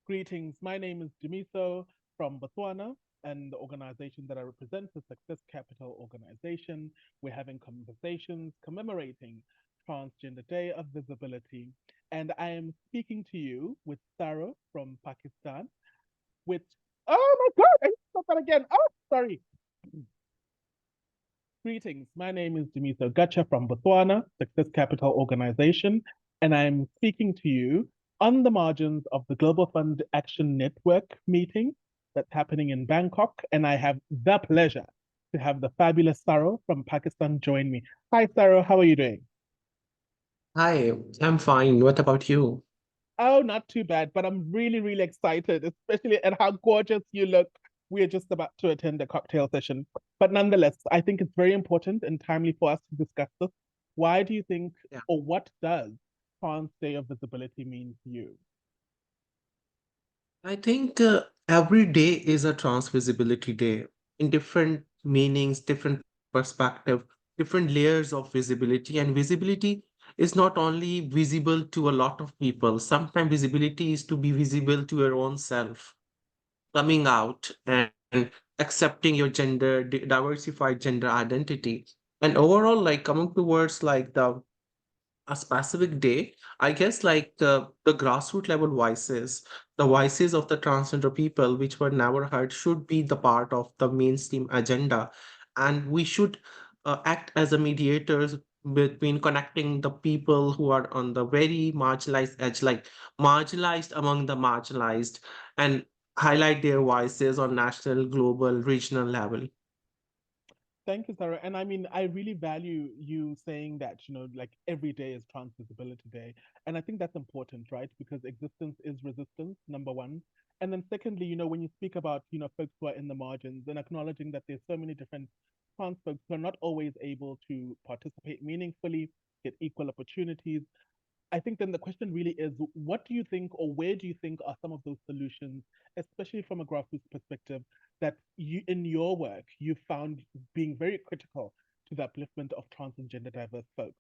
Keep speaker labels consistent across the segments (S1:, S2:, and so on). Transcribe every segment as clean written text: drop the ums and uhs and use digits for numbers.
S1: Greetings. My name is Dumi from Botswana, and the organization that I represent is Success Capital Organization. We're having conversations commemorating Transgender Day of Visibility. And I am speaking to you with Saro from Pakistan, which, oh my God, I said that again. Oh, sorry. Greetings. My name is Dimiso Gacha from Botswana, Success Capital Organization, and I'm speaking to you on the margins of the Global Fund Action Network meeting that's happening in Bangkok. And I have the pleasure to have the fabulous Saro from Pakistan join me. Hi, Saro. How are you doing?
S2: Hi, I'm fine. What about you?
S1: Oh, not too bad, but I'm really, really excited, especially at how gorgeous you look. We are just about to attend a cocktail session. But nonetheless, I think it's very important and timely for us to discuss this. Why do you think,
S2: Yeah.
S1: or what does Trans Day of Visibility mean to you?
S2: I think every day is a trans visibility day in different meanings, different perspective, different layers of visibility. And visibility is not only visible to a lot of people. Sometimes visibility is to be visible to your own self, coming out and accepting your gender, diversified gender identity. And overall, like coming towards like the a specific day, I guess like the grassroots level voices, the voices of the transgender people which were never heard should be the part of the mainstream agenda. And we should act as a mediators between connecting the people who are on the very marginalized edge, like marginalized among the marginalized, and highlight their voices on national, global, regional level.
S1: Thank you, Sarah. And I mean, I really value you saying that, like every day is Trans Visibility Day. And I think that's important, right? Because existence is resistance, number one. And then secondly, when you speak about, folks who are in the margins and acknowledging that there's so many different trans folks who are not always able to participate meaningfully, get equal opportunities. I think then the question really is, what do you think, or where do you think are some of those solutions, especially from a grassroots perspective, that you, in your work, you found being very critical to the upliftment of trans and gender diverse folks?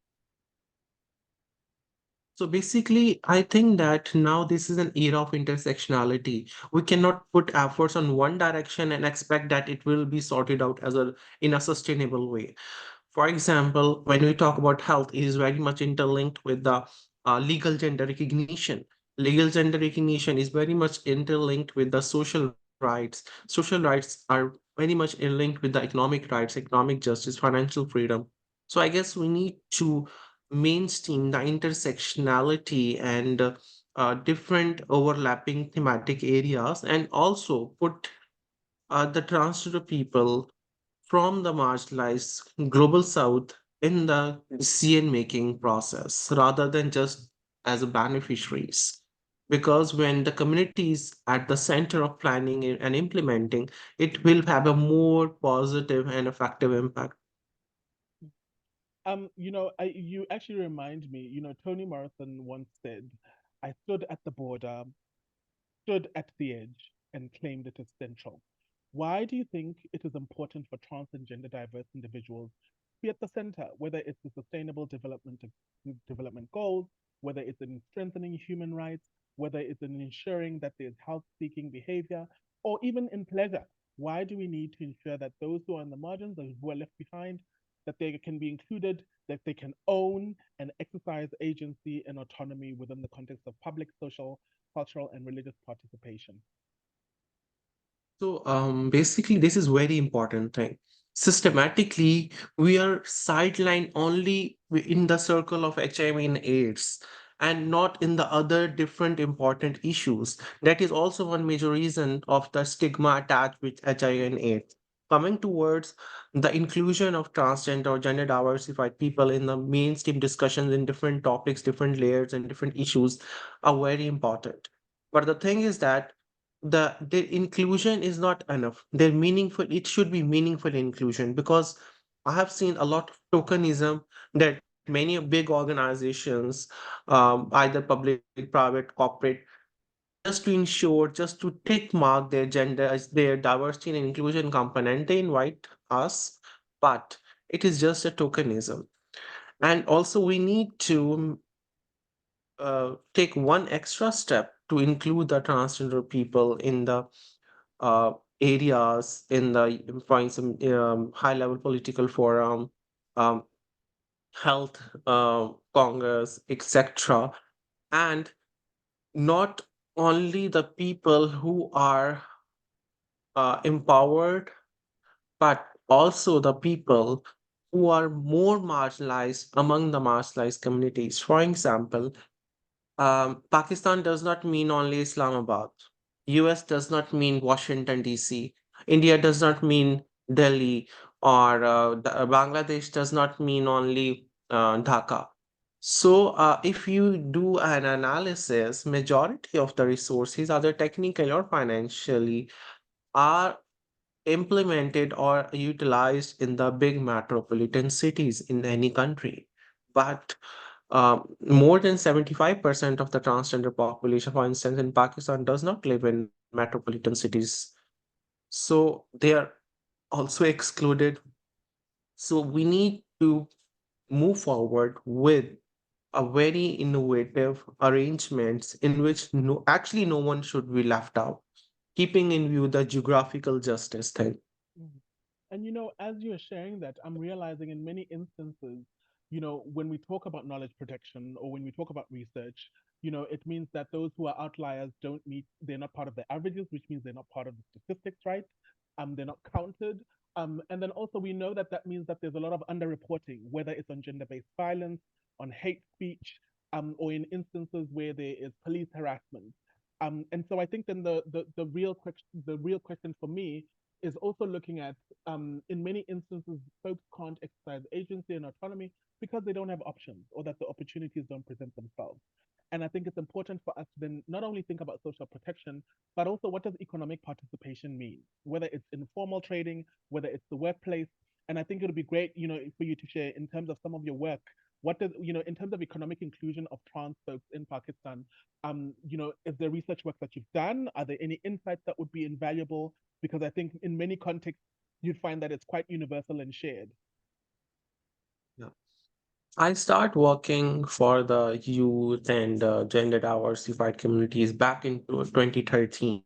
S2: So basically, I think that now this is an era of intersectionality. We cannot put efforts on one direction and expect that it will be sorted out as a in a sustainable way. For example, when we talk about health, it is very much interlinked with the legal gender recognition. Legal gender recognition is very much interlinked with the social rights. Social rights are very much interlinked with the economic rights, economic justice, financial freedom. So I guess we need to mainstream the intersectionality and different overlapping thematic areas, and also put the transgender people from the marginalized global south in the decision making process rather than just as a beneficiaries. Because when the community is at the center of planning and implementing, it will have a more positive and effective impact.
S1: You actually remind me, Toni Morrison once said, I stood at the border, stood at the edge, and claimed it as central. Why do you think it is important for trans and gender diverse individuals to be at the center, whether it's the sustainable development goals, whether it's in strengthening human rights, whether it's in ensuring that there's health-seeking behavior, or even in pleasure? Why do we need to ensure that those who are on the margins, those who are left behind, that they can be included, that they can own and exercise agency and autonomy within the context of public, social, cultural, and religious participation?
S2: So basically, this is very important thing. Systematically, we are sidelined only in the circle of HIV and AIDS and not in the other different important issues. That is also one major reason of the stigma attached with HIV and AIDS. Coming towards the inclusion of transgender or gender diversified people in the mainstream discussions in different topics, different layers, and different issues are very important. But the thing is that their inclusion is not enough. They're meaningful. It should be meaningful inclusion, because I have seen a lot of tokenism that many big organizations, either public, private, corporate, just to ensure, just to tick mark their gender as their diversity and inclusion component, they invite us, but it is just a tokenism. And also, we need to take one extra step to include the transgender people in the uh, areas, in the find some high level political forum, um, health congress, etc. And not only the people who are empowered, but also the people who are more marginalized among the marginalized communities. For example, Pakistan does not mean only Islamabad. US does not mean Washington, D.C. India does not mean Delhi, or Bangladesh does not mean only Dhaka. So, if you do an analysis, majority of the resources, either technically or financially, are implemented or utilized in the big metropolitan cities in any country. But more than 75% of the transgender population, for instance, in Pakistan, does not live in metropolitan cities. So they are also excluded. So we need to move forward with a very innovative arrangements in which actually no one should be left out, keeping in view the geographical justice thing.
S1: Mhm. And as you're sharing that, I'm realizing in many instances, when we talk about knowledge protection or when we talk about research, it means that those who are outliers don't meet, they're not part of the averages, which means they're not part of the statistics, right? They're not counted. And then also we know that that means that there's a lot of underreporting, whether it's on gender-based violence, on hate speech, or in instances where there is police harassment. And so I think then the real question for me is also looking at, in many instances, folks can't exercise agency and autonomy because they don't have options or that the opportunities don't present themselves. And I think it's important for us to then not only think about social protection, but also what does economic participation mean, whether it's informal trading, whether it's the workplace. And I think it would be great, for you to share in terms of some of your work. What does, in terms of economic inclusion of trans folks in Pakistan, is there research work that you've done? Are there any insights that would be invaluable? Because I think in many contexts, you'd find that it's quite universal and shared.
S2: Yeah. I start working for the youth and gender diversified communities back in 2013.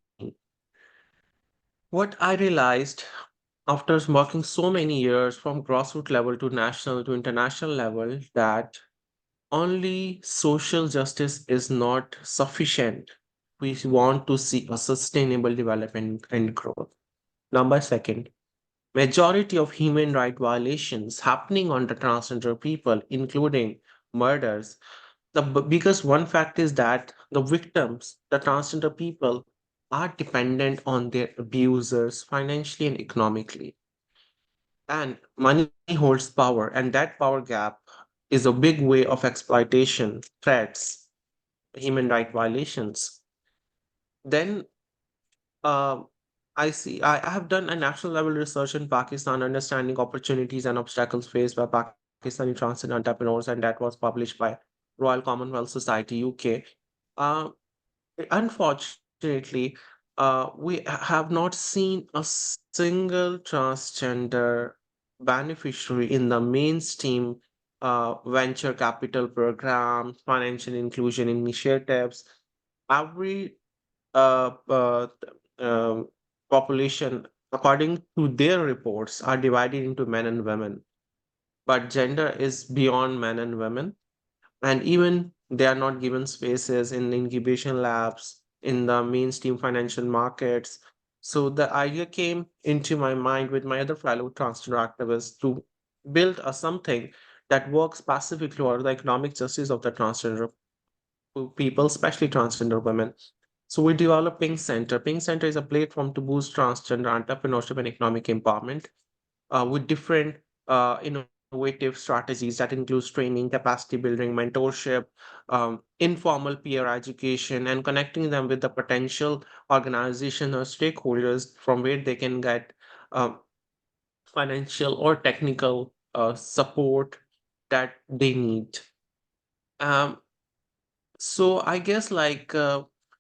S2: What I realized after working so many years from grassroots level to national to international level, that only social justice is not sufficient. We want to see a sustainable development and growth. Number second, majority of human right violations happening on the transgender people, including murders, biggest one fact is that the victims, the transgender people, are dependent on their abusers financially and economically. And money holds power, and that power gap is a big way of exploitation, threats, human right violations. Then uh, I have done a national level research in Pakistan, understanding opportunities and obstacles faced by Pakistani transit entrepreneurs, and that was published by Royal Commonwealth Society, UK. Uh, Unfortunately, we have not seen a single transgender beneficiary in the mainstream venture capital programs, financial inclusion initiatives. Every uh, uh, um, population, according to their reports, are divided into men and women. But gender is beyond men and women, and even they are not given spaces in incubation labs in the mainstream financial markets. So the idea came into my mind with my other fellow transgender activists to build a something that works specifically for the economic justice of the transgender people, especially transgender women. So we developed Pink Center. Pink Center is a platform to boost transgender entrepreneurship and economic empowerment with different innovative strategies that includes training, capacity building, mentorship, informal peer education, and connecting them with the potential organization or stakeholders from where they can get um, financial or technical support that they need. Um, so I guess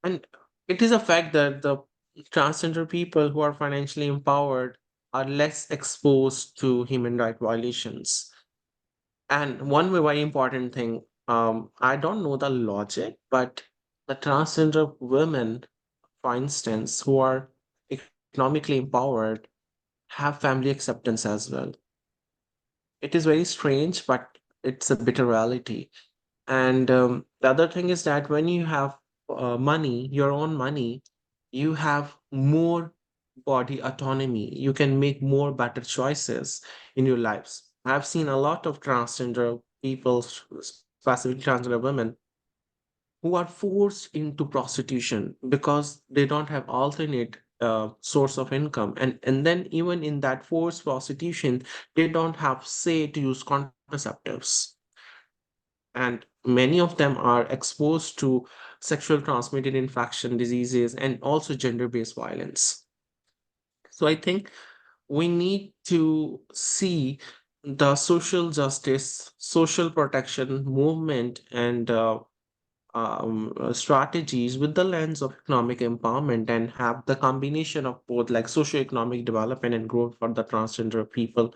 S2: and it is a fact that the transgender people who are financially empowered are less exposed to human right violations. And one very important thing, I don't know the logic, but The transgender women, for instance, who are economically empowered, have family acceptance as well. It is very strange, but it's a bitter reality. And the other thing is that when you have money, your own money, you have more body autonomy. You can make more better choices in your lives. I've seen a lot of transgender people, specifically transgender women, who are forced into prostitution because they don't have alternate source of income, and then even in that forced prostitution they don't have say to use contraceptives, and many of them are exposed to sexual transmitted infection diseases and also gender-based violence. So I think we need to see the social justice, social protection movement, and strategies with the lens of economic empowerment, and have the combination of both, like socioeconomic development and growth for the transgender people.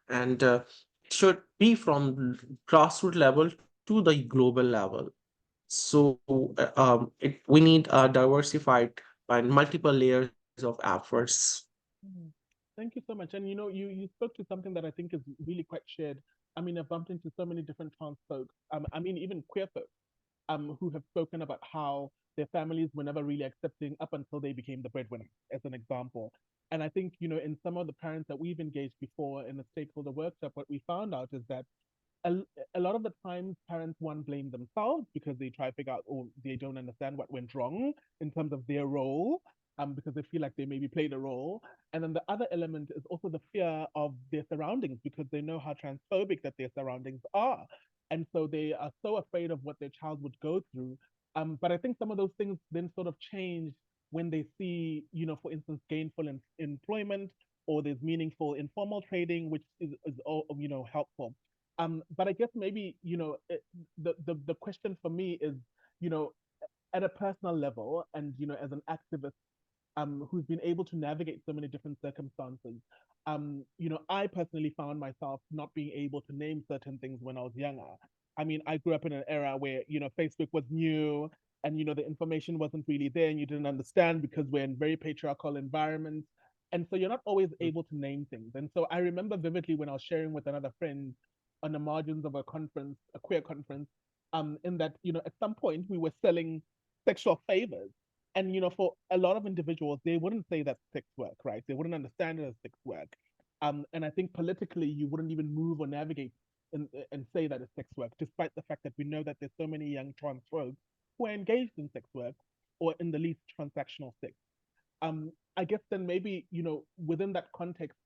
S2: And it should be from grassroots level to the global level. So we need a diversified and multiple layers of efforts.
S1: Mhm. Thank you so much. And you spoke to something that I think is really quite shared. I mean, I've bumped into so many different trans folks. I mean, even queer folks, who have spoken about how their families were never really accepting up until they became the breadwinner, as an example. And I think, in some of the parents that we've engaged before in the stakeholder workshop, what we found out is that a, a lot of the times parents one blame themselves because they try to figure out, or they don't understand what went wrong in terms of their role, because they feel like they maybe played a role. And then the other element is also the fear of their surroundings because they know how transphobic that their surroundings are, and so they are so afraid of what their child would go through. But I think some of those things then sort of change when they see, for instance, gainful employment, or there's meaningful informal trading, which is all, helpful. But I guess maybe, the question for me is, you know, at a personal level, and as an activist, who's been able to navigate so many different circumstances. I personally found myself not being able to name certain things when I was younger. I mean, I grew up in an era where, Facebook was new, and, the information wasn't really there, and you didn't understand because we're in very patriarchal environments. And so you're not always able to name things. And so I remember vividly when I was sharing with another friend on the margins of a conference, a queer conference, in that, at some point we were selling sexual favors, and for a lot of individuals, they wouldn't say that's sex work, right? They wouldn't understand it as sex work. And I think politically, you wouldn't even move or navigate and say that it's sex work, despite the fact that we know that there's so many young trans folks who are engaged in sex work, or in the least transactional sex. I guess then maybe, within that context,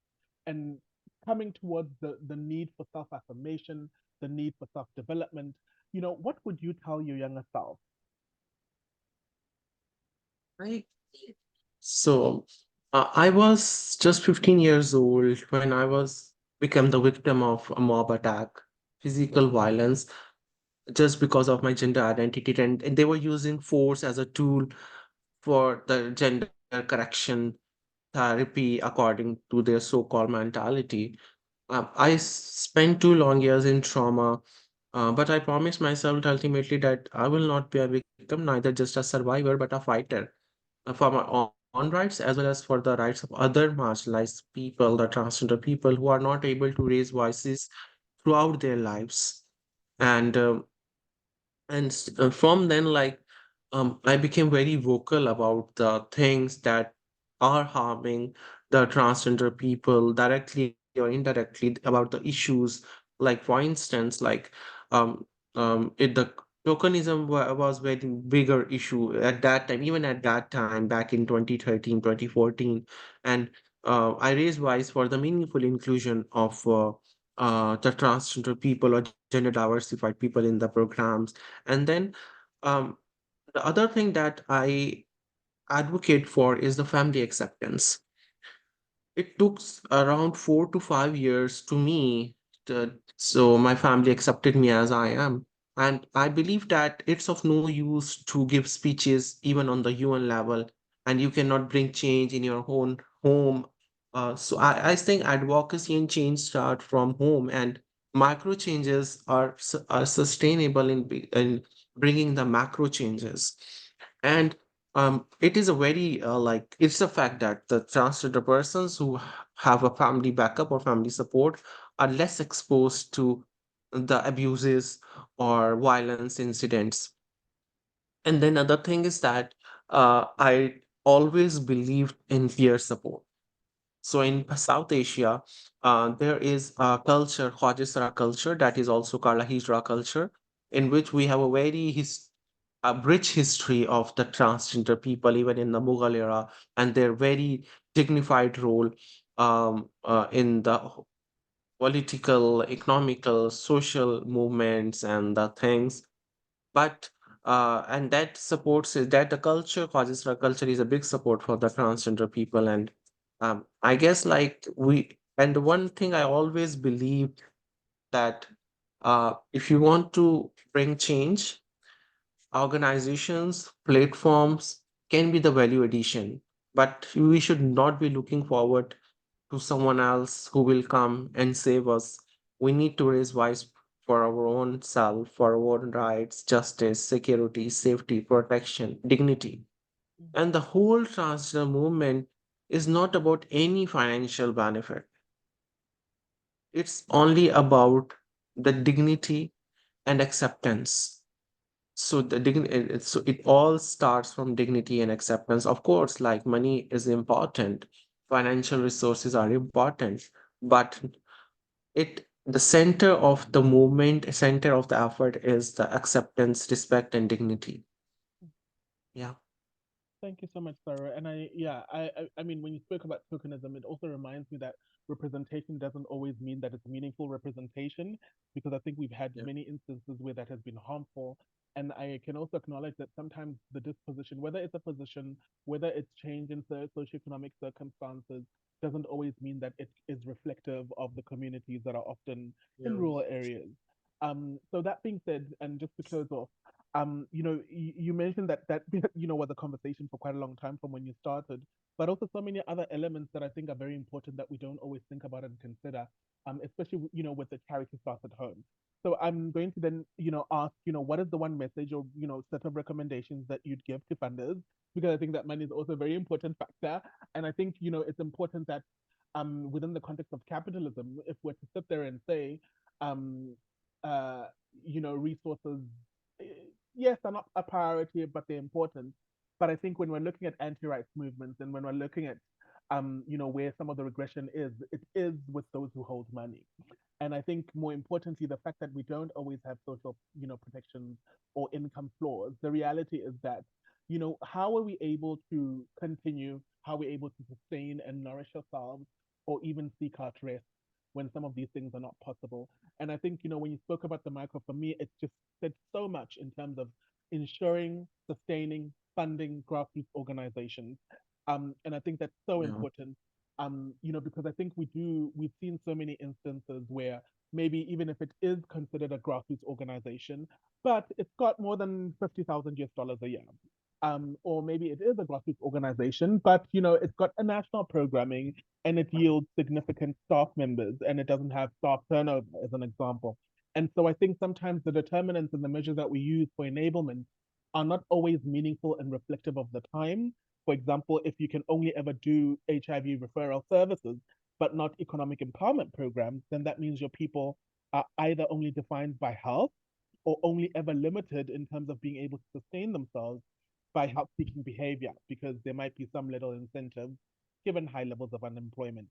S1: and coming towards the need for self affirmation, the need for self development, what would you tell your younger self?
S2: Right. So I was just 15 years old when I was became the victim of a mob attack, physical violence, just because of my gender identity, and they were using force as a tool for the gender correction therapy according to their so-called mentality. I spent 2 long years in trauma, but I promised myself ultimately that I will not be a victim, neither just a survivor, but a fighter for my own rights as well as for the rights of other marginalized people, the transgender people who are not able to raise voices throughout their lives. And from then, like, I became very vocal about the things that are harming the transgender people directly or indirectly, about the issues, like for instance, like, um the tokenism was very bigger issue at that time, even at that time back in 2013, 2014. And I raised voice for the meaningful inclusion of the transgender people or gender diversified people in the programs. And then um, the other thing that I advocate for is the family acceptance. It took around 4 to 5 years to me so my family accepted me as I am. And I believe that it's of no use to give speeches even on the UN level, and you cannot bring change in your own home. So I think advocacy and change start from home, and micro changes are sustainable in bringing the macro changes. And it is a very like it's a fact that the transgender persons who have a family backup or family support are less exposed to the abuses or violence incidents. And then other thing is that I always believed in peer support. So in South Asia, there is a culture, Khwajisara culture, that is also called a Hijra culture, in which we have a very a rich history of the transgender people, even in the Mughal era, and their very dignified role in the political, economical, social movements and the things. But and that supports it, that the culture, Khwajisra culture, is a big support for the transgender people. And I guess like we and one thing I always believed that if you want to bring change, organizations, platforms can be the value addition, but we should not be looking forward to someone else who will come and save us. We need to raise voice for our own self, for our own rights, justice, security, safety, protection, dignity. And the whole transgender movement is not about any financial benefit. It's only about the dignity and acceptance. So so it all starts from dignity and acceptance. Of course, like money is important, financial resources are important, but the center of the movement, center of the effort is the acceptance, respect, and dignity. Yeah.
S1: Thank you so much, Sarah. And I mean, when you spoke about tokenism, it also reminds me that representation doesn't always mean that it's meaningful representation, because I think we've had
S2: Yeah.
S1: many instances where that has been harmful. And I can also acknowledge that sometimes the disposition, whether it's a position, whether it's change in socioeconomic circumstances, doesn't always mean that it is reflective of the communities that are often in
S2: Yeah.
S1: rural areas. So that being said, and just to close off, you mentioned that was a conversation for quite a long time from when you started, but also so many other elements that I think are very important that we don't always think about and consider, especially with the charity starts at home. So I'm going to then ask what is the one message or set of recommendations that you'd give to funders, because I think that money is also a very important factor, and I think it's important that within the context of capitalism, if we're to sit there and say um uh resources, eh, yes, they're not a priority, but they're important. But I think when we're looking at anti-rights movements and when we're looking at, where some of the regression is, it is with those who hold money. And I think more importantly, the fact that we don't always have social, protections or income floors. The reality is that, how are we able to continue? How are we able to sustain and nourish ourselves, or even seek out rest when some of these things are not possible? And I think, when you spoke about the micro, for me, it just said so much in terms of ensuring, sustaining, funding grassroots organizations. And I think that's so
S2: Yeah.
S1: important, because I think we've seen so many instances where maybe even if it is considered a grassroots organization, but it's got more than 50,000 US dollars a year. Or maybe it is a grassroots organization, but it's got a national programming and it yields significant staff members and it doesn't have staff turnover, as an example. And so I think sometimes the determinants and the measures that we use for enablement are not always meaningful and reflective of the time. For example, if you can only ever do HIV referral services, but not economic empowerment programs, then that means your people are either only defined by health or only ever limited in terms of being able to sustain themselves by help seeking behavior, because there might be some little incentive given high levels of unemployment.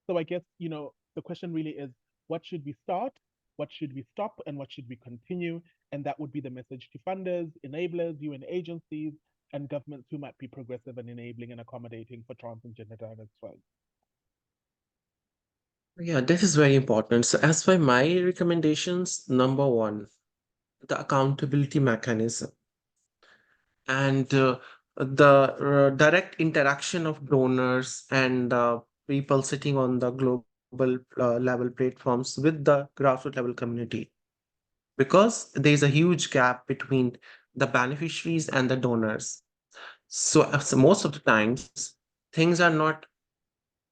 S1: So I guess, the question really is, what should we start? What should we stop? And what should we continue? And that would be the message to funders, enablers, UN agencies, and governments who might be progressive and enabling and accommodating for trans and gender diverse folks.
S2: Yeah, that is very important. So, as by my recommendations, number one, the accountability mechanism and the direct interaction of donors and people sitting on the global level platforms with the grassroots level community. Because there is a huge gap between the beneficiaries and the donors. So most of the times, things are not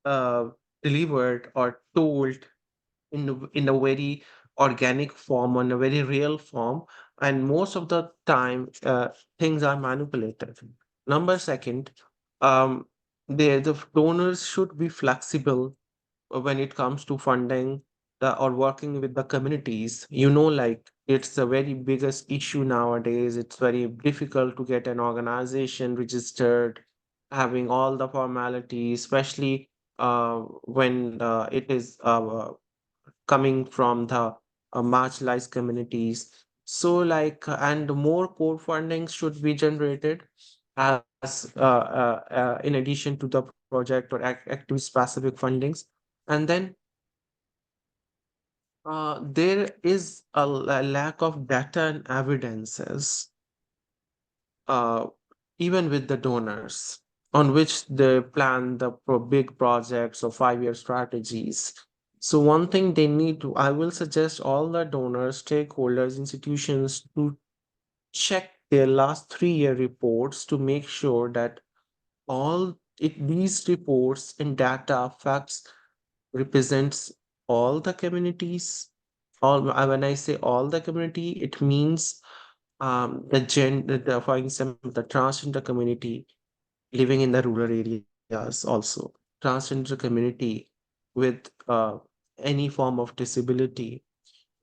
S2: uh, delivered or told in a very organic form, or in a very real form, and most of the time things are manipulated. Number second, um, the donors should be flexible when it comes to funding or working with the communities. Like it's the very biggest issue nowadays. It's very difficult to get an organization registered, having all the formalities, especially when it is coming from the marginalized communities. So, and more core funding should be generated as in addition to the project or activity specific fundings. And then there is a lack of data and evidences, uh, even with the donors, on which they plan the big projects or 5-year strategies. So, one thing they need to, I will suggest all the donors, stakeholders, institutions to check their last 3-year reports to make sure that these reports and data facts represents all the communities. When I say all the community, it means for example, the transgender community living in the rural areas also, transgender community with any form of disability,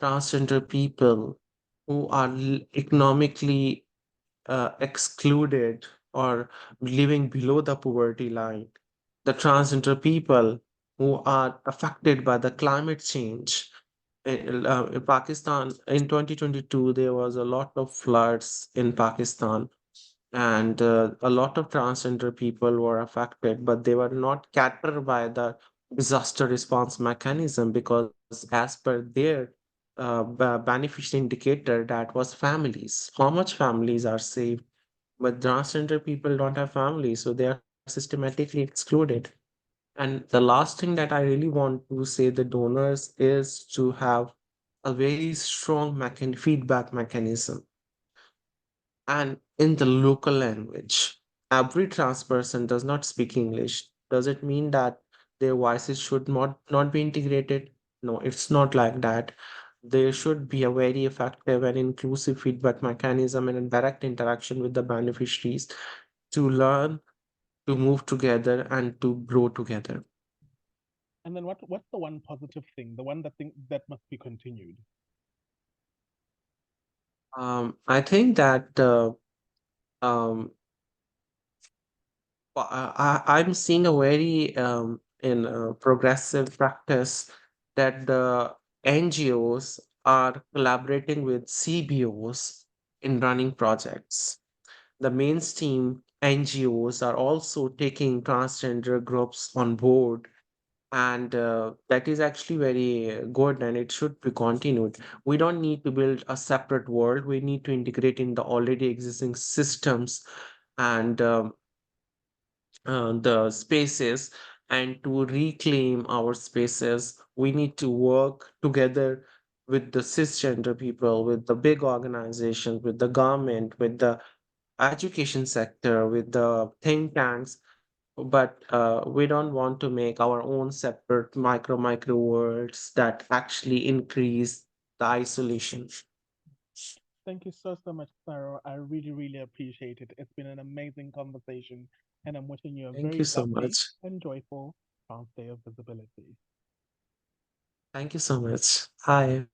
S2: transgender people who are economically excluded or living below the poverty line, the transgender people who are affected by the climate change. In Pakistan, in 2022, there was a lot of floods in Pakistan, and a lot of transgender people were affected, but they were not catered by the disaster response mechanism because, as per their beneficial indicator, that was families. How much families are saved? But transgender people don't have families, so they are systematically excluded. And the last thing that I really want to say the donors is to have a very strong feedback mechanism and in the local language. Every trans person does not speak English. Does it mean that their voices should not be integrated? No, it's not like that. There should be a very effective and inclusive feedback mechanism and a direct interaction with the beneficiaries to learn, to move together, and to grow together.
S1: And then what's the one positive thing, the one that must be continued?
S2: I think that um, I'm seeing a very in progressive practice that the NGOs are collaborating with CBOs in running projects. The mainstream NGOs are also taking transgender groups on board, and that is actually very good and it should be continued. We don't need to build a separate world, we need to integrate in the already existing systems and the spaces, and to reclaim our spaces we need to work together with the cisgender people, with the big organizations, with the government, with the education sector, with the think tanks. But we don't want to make our own separate micro worlds that actually increase the isolation.
S1: Thank you so much, Saro. I really, really appreciate it. It's been an amazing conversation, and I'm wishing you a
S2: Thank you
S1: very
S2: so
S1: lovely
S2: much.
S1: and joyful Trans Day of Visibility.
S2: Thank you so much. Hi.